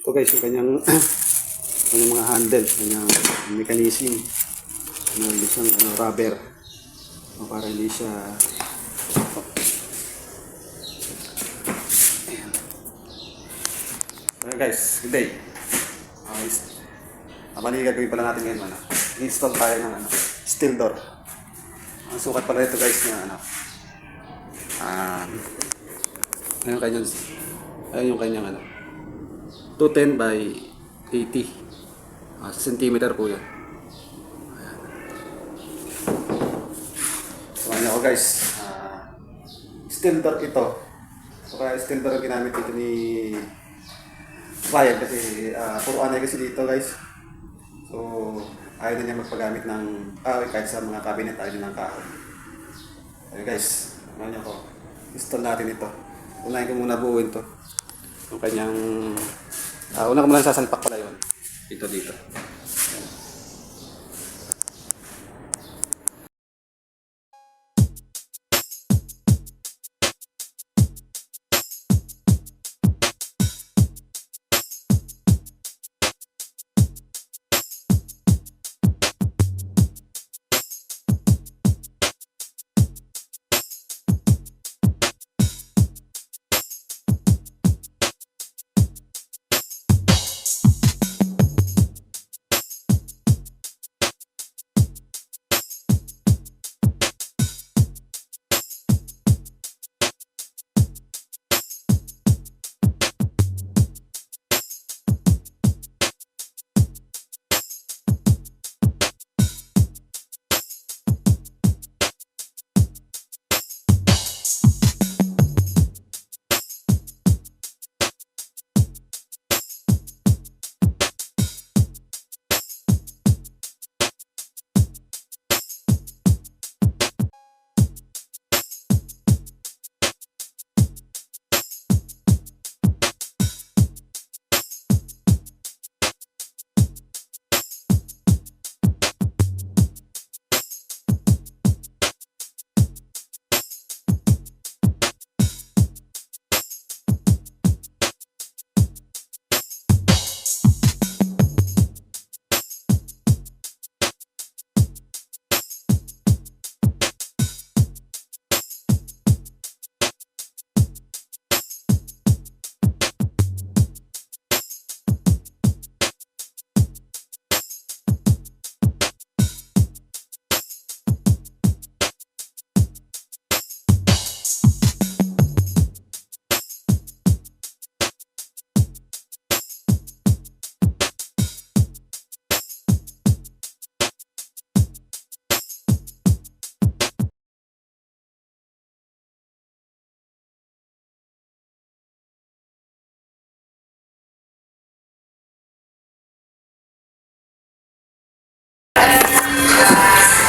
Ito guys, yung kanyang, kanyang mga handle, kanyang mechanism. Ano siyang rubber. Para hindi siya... Okay guys, good day. Mali gagawin pala natin ngayon. I-install tayo ng steel door. Ang sukat pala ito guys na ayun yung kanyang 210 by 80 centimeter po yan. So ano guys, steel door ito. So kaya steel door ang ginamit dito ni client kasi puro anay kasi dito guys. So ayaw na niya magpagamit ng kahit sa mga cabinet ayaw niya ng kahoy. Okay guys, ano ko, install natin ito. Unahin ko muna buuin to. Yung kanyang una ko muna sasalpak pala yun. Dito.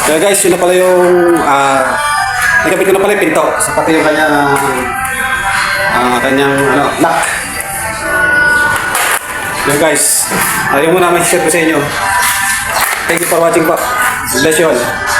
So guys, yun na pala yung nagkabit ko na pala yung pinto. So pati yung kanyang lock. Yun guys, yung muna may share ko sa inyo. Thank you for watching po. Bless you all.